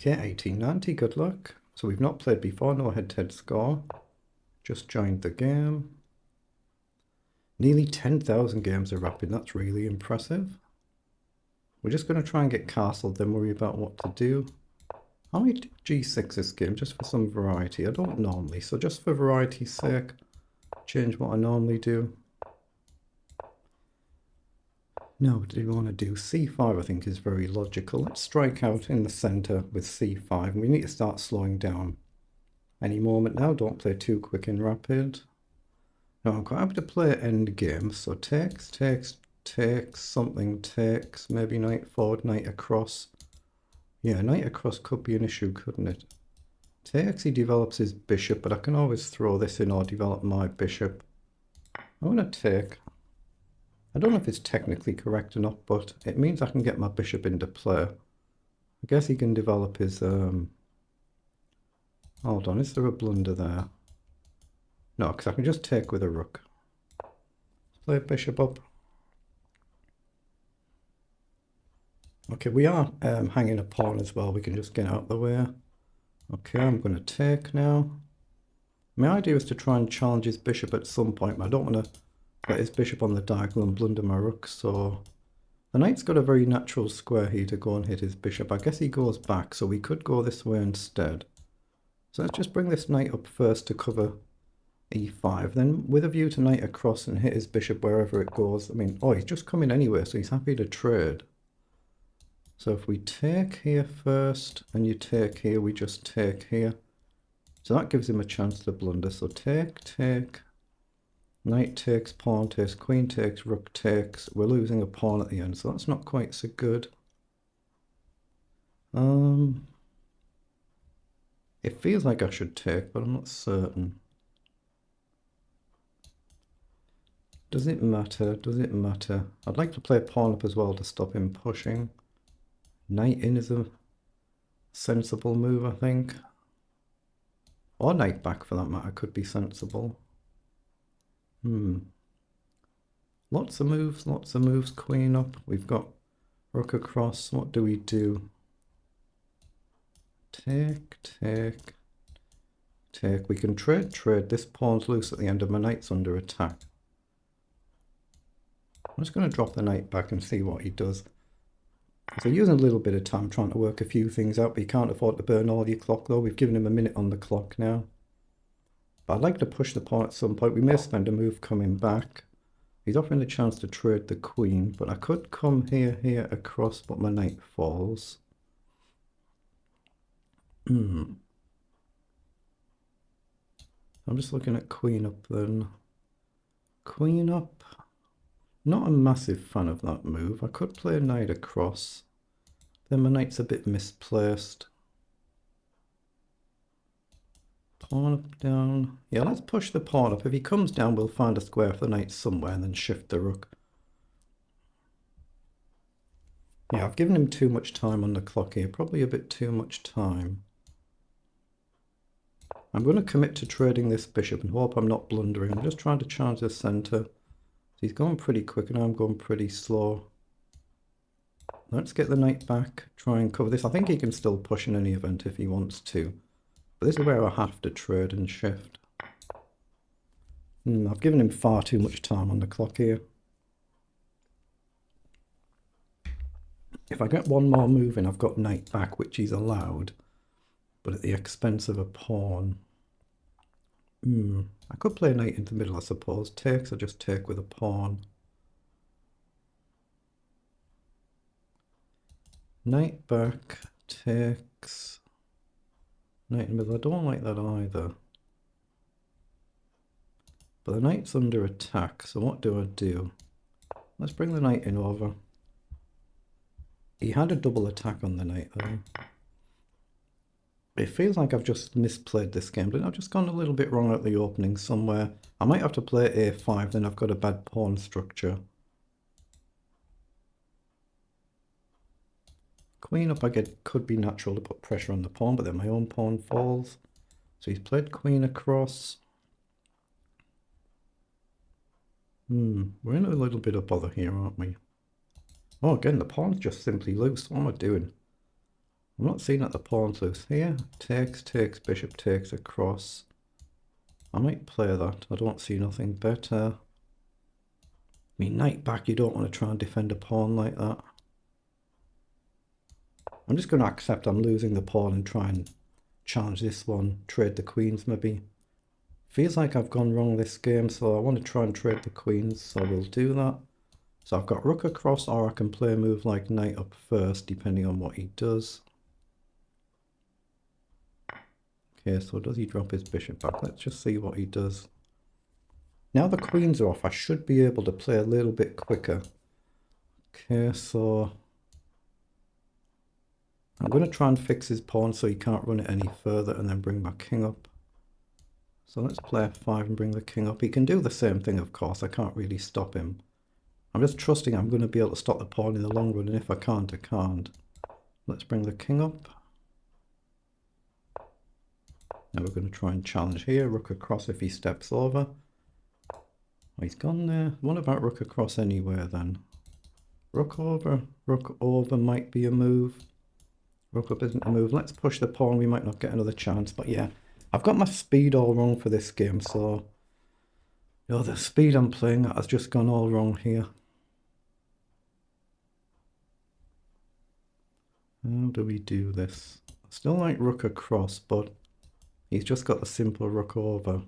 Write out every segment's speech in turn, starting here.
Okay, 1890, good luck. So we've not played before, no head-to-head score. Just joined the game. Nearly 10,000 games of Rapid, that's really impressive. We're just going to try and get castled, then worry about what to do. I might do G6 this game, just for some variety. I don't normally, so just for variety's sake, change what I normally do. Now, what do we want to do? C5 I think is very logical. Let's strike out in the centre with C5, and we need to start slowing down any moment now. Don't play too quick in Rapid. Now I'm quite happy to play endgame, so takes, something takes, maybe knight forward, knight across. Yeah, knight across could be an issue, couldn't it? Takes, he develops his bishop, but I can always throw this in or develop my bishop. I'm going to take. I don't know if it's technically correct or not, but it means I can get my bishop into play. I guess he can develop his... Hold on, is there a blunder there? No, because I can just take with a rook. Play bishop up. Okay, we are hanging a pawn as well. We can just get out of the way. Okay, I'm going to take now. My idea is to try and challenge his bishop at some point, but I don't want to let his bishop on the diagonal and blunder my rook, so... The knight's got a very natural square here to go and hit his bishop. I guess he goes back, so we could go this way instead. So let's just bring this knight up first to cover e5, then with a view to knight across and hit his bishop wherever it goes. I mean, oh, he's just coming anyway, so he's happy to trade. So if we take here first, and you take here, we just take here. So that gives him a chance to blunder. So take, knight takes, pawn takes, queen takes, rook takes. We're losing a pawn at the end, so that's not quite so good. It feels like I should take, but I'm not certain. Does it matter? Does it matter? I'd like to play pawn up as well to stop him pushing. Knight in is a sensible move, I think. Or knight back for that matter could be sensible. Lots of moves, queen up. We've got rook across. What do we do? Take. We can trade. This pawn's loose at the end and my knight's under attack. I'm just going to drop the knight back and see what he does. So using a little bit of time trying to work a few things out, but you can't afford to burn all your clock though. We've given him a minute on the clock now. But I'd like to push the pawn at some point. We may spend a move coming back. He's offering the chance to trade the queen, but I could come here, across, but my knight falls. I'm just looking at queen up then. Queen up. Not a massive fan of that move. I could play knight across. Then my knight's a bit misplaced. Pawn up, down. Yeah, let's push the pawn up. If he comes down, we'll find a square for the knight somewhere and then shift the rook. Yeah, I've given him too much time on the clock here. Probably a bit too much time. I'm going to commit to trading this bishop and hope I'm not blundering. I'm just trying to challenge the centre. He's going pretty quick and I'm going pretty slow. Let's get the knight back, try and cover this. I think he can still push in any event if he wants to. But this is where I have to trade and shift. I've given him far too much time on the clock here. If I get one more move in, I've got knight back, which he's allowed. But at the expense of a pawn. I could play knight into the middle, I suppose. Takes, I just take with a pawn. Knight back, takes. Knight in the middle, I don't like that either. But the knight's under attack, so what do I do? Let's bring the knight in over. He had a double attack on the knight though. It feels like I've just misplayed this game, but I've just gone a little bit wrong at the opening somewhere. I might have to play a5, then I've got a bad pawn structure. Queen up, I get could be natural to put pressure on the pawn, but then my own pawn falls. So he's played queen across. We're in a little bit of bother here, aren't we? Oh, again, the pawn's just simply loose. What am I doing? I'm not seeing that the pawn's loose. Here, takes, takes, bishop takes across. I might play that. I don't see nothing better. I mean, knight back, you don't want to try and defend a pawn like that. I'm just going to accept I'm losing the pawn and try and challenge this one. Trade the queens maybe. Feels like I've gone wrong this game, so I want to try and trade the queens, so we'll do that. So I've got rook across, or I can play a move like knight up first, depending on what he does. Okay, so does he drop his bishop back? Let's just see what he does. Now the queens are off, I should be able to play a little bit quicker. Okay, so I'm going to try and fix his pawn so he can't run it any further and then bring my king up. So let's play f5 and bring the king up. He can do the same thing, of course. I can't really stop him. I'm just trusting I'm going to be able to stop the pawn in the long run, and if I can't, I can't. Let's bring the king up. Now we're going to try and challenge here. Rook across if he steps over. Oh, he's gone there. What about rook across anywhere then? Rook over might be a move. Rook up isn't a move. Let's push the pawn. We might not get another chance, but yeah. I've got my speed all wrong for this game, so you know, the speed I'm playing at has just gone all wrong here. How do we do this? I still like rook across, but he's just got the simple rook over.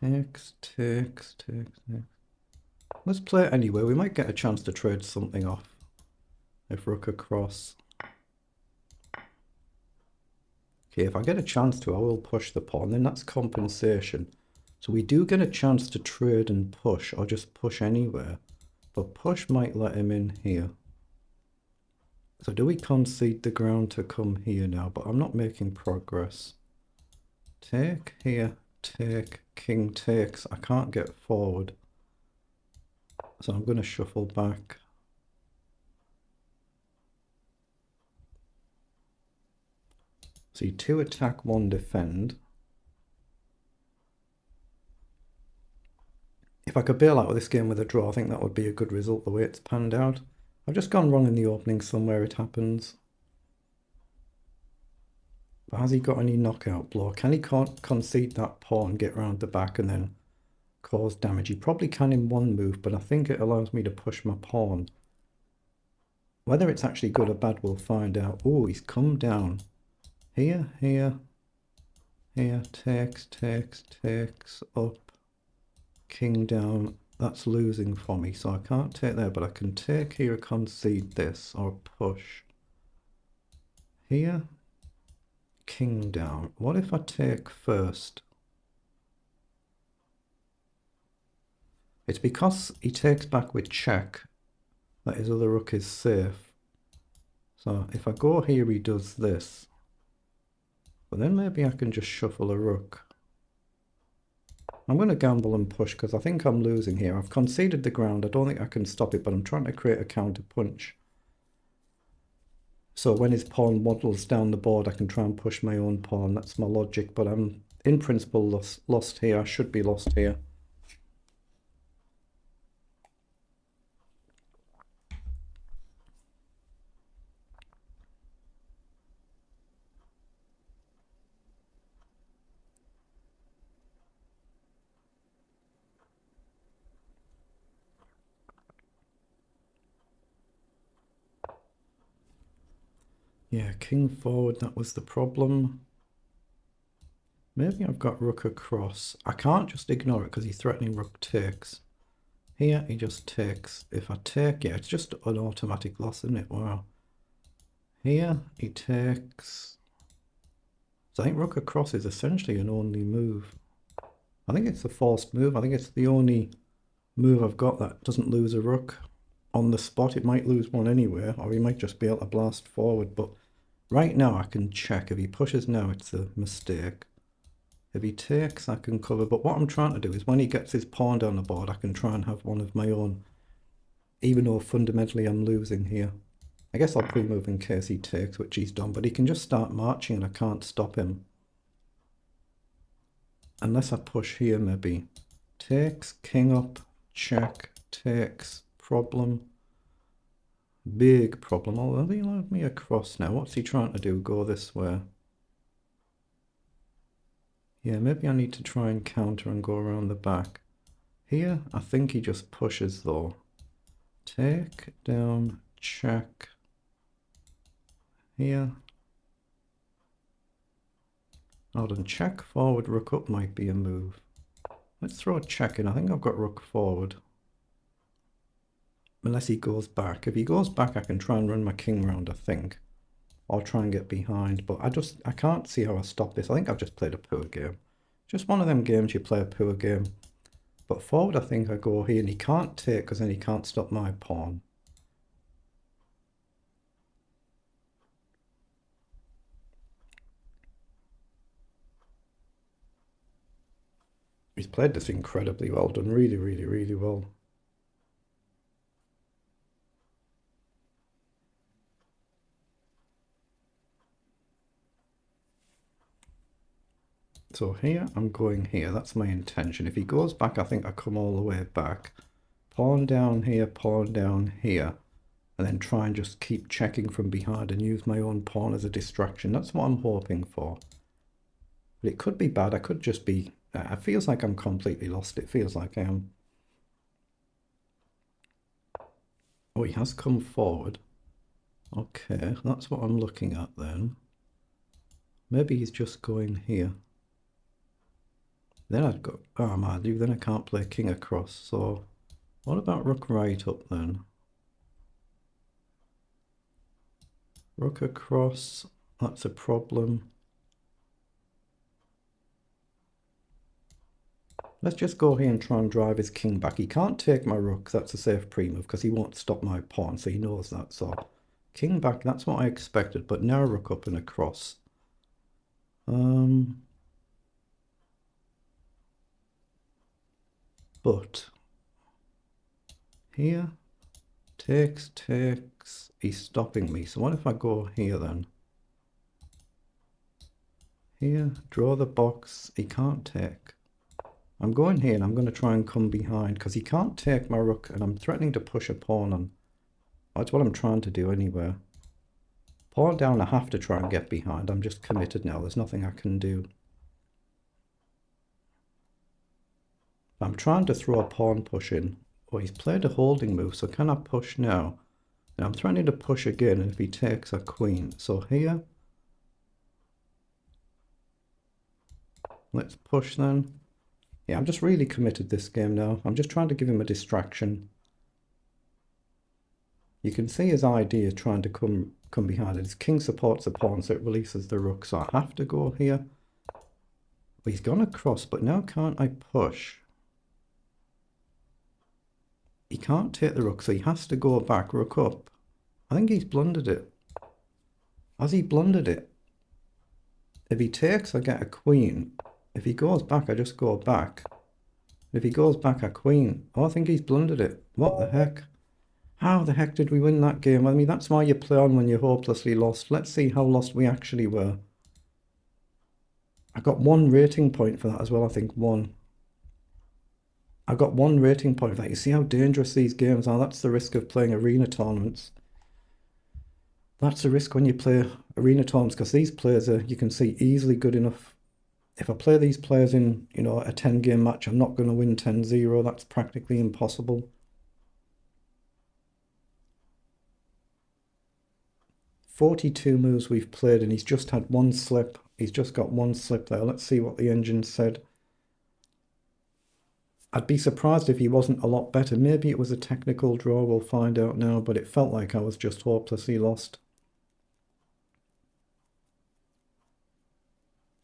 Takes, takes, takes, takes. Let's play it anyway. We might get a chance to trade something off if rook across. Okay, if I get a chance to, I will push the pawn, then that's compensation. So we do get a chance to trade and push, or just push anywhere. But push might let him in here. So do we concede the ground to come here now? But I'm not making progress. Take here, take, king takes. I can't get forward. So I'm going to shuffle back. See, 2 attack, 1 defend. If I could bail out of this game with a draw, I think that would be a good result the way it's panned out. I've just gone wrong in the opening somewhere, it happens. But has he got any knockout blow? Can he concede that pawn, get round the back and then cause damage? He probably can in one move, but I think it allows me to push my pawn. Whether it's actually good or bad, we'll find out. Oh, he's come down. Here, here, here, takes, takes, takes, up, king down. That's losing for me, so I can't take there, but I can take here, concede this, or push. Here, king down. What if I take first? It's because he takes back with check that his other rook is safe. So if I go here, he does this. But then maybe I can just shuffle a rook. I'm going to gamble and push because I think I'm losing here. I've conceded the ground. I don't think I can stop it, but I'm trying to create a counter punch. So when his pawn waddles down the board, I can try and push my own pawn. That's my logic, but I'm in principle lost here. I should be lost here. Yeah, king forward, that was the problem. Maybe I've got rook across. I can't just ignore it because he's threatening rook takes. Here, he just takes. If I take, yeah, it's just an automatic loss, isn't it? Wow. Here, he takes. So I think rook across is essentially an only move. I think it's a forced move. I think it's the only move I've got that doesn't lose a rook on the spot. It might lose one anywhere, or he might just be able to blast forward. But right now I can check. If he pushes now, it's a mistake. If he takes, I can cover. But what I'm trying to do is when he gets his pawn down the board, I can try and have one of my own, even though fundamentally I'm losing here. I guess I'll pre-move in case he takes, which he's done, but he can just start marching and I can't stop him. Unless I push here, maybe. Takes, king up, check, takes, problem. Big problem. Oh, have he allowed me across now? What's he trying to do? Go this way? Yeah, maybe I need to try and counter and go around the back. Here, I think he just pushes though. Take down, check. Here. Oh, then check forward, rook up might be a move. Let's throw a check in. I think I've got rook forward. Unless he goes back. If he goes back, I can try and run my king round, I think. Or try and get behind. But I can't see how I stop this. I think I've just played a poor game. Just one of them games you play a poor game. But forward, I think I go here, and he can't take because then he can't stop my pawn. He's played this incredibly well, done really, really, really well. So here, I'm going here. That's my intention. If he goes back, I think I come all the way back. Pawn down here, pawn down here. And then try and just keep checking from behind and use my own pawn as a distraction. That's what I'm hoping for. But it could be bad. I could just be... it feels like I'm completely lost. It feels like I am. Oh, he has come forward. Okay, that's what I'm looking at then. Maybe he's just going here. Then I'd go... oh, man, then I can't play king across. So what about rook right up then? Rook across, that's a problem. Let's just go here and try and drive his king back. He can't take my rook, that's a safe pre-move, because he won't stop my pawn, so he knows that. So king back, that's what I expected, but now rook up and across. But here, takes, he's stopping me. So what if I go here then? Here, draw the box, he can't take. I'm going here and I'm going to try and come behind because he can't take my rook and I'm threatening to push a pawn on. That's what I'm trying to do anyway. Pawn down, I have to try and get behind. I'm just committed now. There's nothing I can do. I'm trying to throw a pawn push in. Oh, he's played a holding move, so can I push now? And I'm threatening to push again, and if he takes a queen. So here, let's push then. Yeah, I'm just really committed this game now. I'm just trying to give him a distraction. You can see his idea trying to come behind it. His king supports the pawn, so it releases the rook. So I have to go here. Well, he's gone across, but now can't I push? He can't take the rook, so he has to go back, rook up. I think he's blundered it. Has he blundered it? If he takes, I get a queen. If he goes back, I just go back. If he goes back, a queen. Oh, I think he's blundered it. What the heck? How the heck did we win that game? I mean, that's why you play on when you're hopelessly lost. Let's see how lost we actually were. I got 1 rating point for that as well, I think. 1. I got 1 rating point for that. You see how dangerous these games are? That's the risk of playing arena tournaments. That's the risk when you play arena tournaments, because these players are, you can see, easily good enough. If I play these players in, you know, a 10-game match, I'm not going to win 10-0. That's practically impossible. 42 moves we've played, and he's just had 1 slip. He's just got 1 slip there. Let's see what the engine said. I'd be surprised if he wasn't a lot better. Maybe it was a technical draw, we'll find out now, but it felt like I was just hopelessly lost.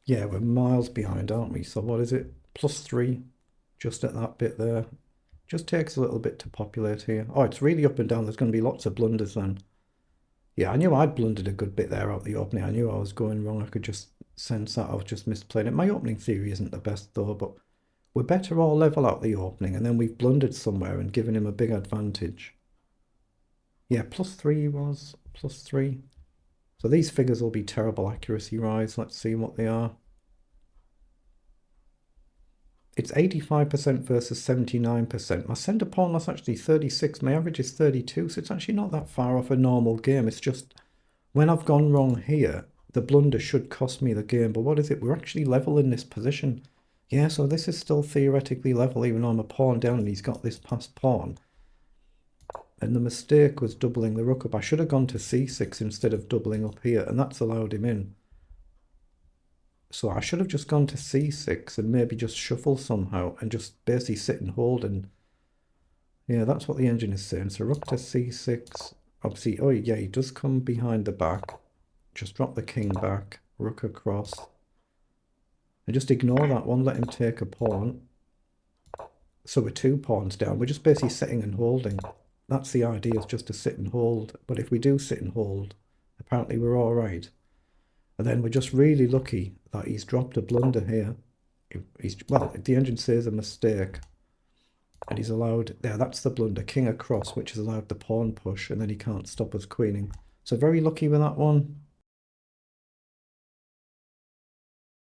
Yeah, we're miles behind, aren't we? So what is it? +3, just at that bit there. Just takes a little bit to populate here. Oh, it's really up and down. There's going to be lots of blunders then. Yeah, I knew I'd blundered a good bit there out the opening. I knew I was going wrong. I could just sense that I was just misplaying it. My opening theory isn't the best though, but we're better all level out the opening, and then we've blundered somewhere and given him a big advantage. Yeah, +3 was +3. So these figures will be terrible accuracy rise. Let's see what they are. It's 85% versus 79%. My centre pawn loss actually 36. My average is 32, so it's actually not that far off a normal game. It's just when I've gone wrong here, the blunder should cost me the game. But what is it? We're actually level in this position. Yeah, so this is still theoretically level, even though I'm a pawn down and he's got this passed pawn. And the mistake was doubling the rook up. I should have gone to c6 instead of doubling up here, and that's allowed him in. So I should have just gone to c6 and maybe just shuffle somehow and just basically sit and hold. And yeah, that's what the engine is saying. So rook to c6. Obviously, oh yeah, he does come behind the back. Just drop the king back, rook across. And just ignore that one, let him take a pawn. So we're 2 pawns down. We're just basically sitting and holding. That's the idea, is just to sit and hold. But if we do sit and hold, apparently we're all right. And then we're just really lucky that he's dropped a blunder here. Well, the engine says a mistake. And he's allowed, there, that's the blunder, king across, which has allowed the pawn push, and then he can't stop us queening. So very lucky with that one.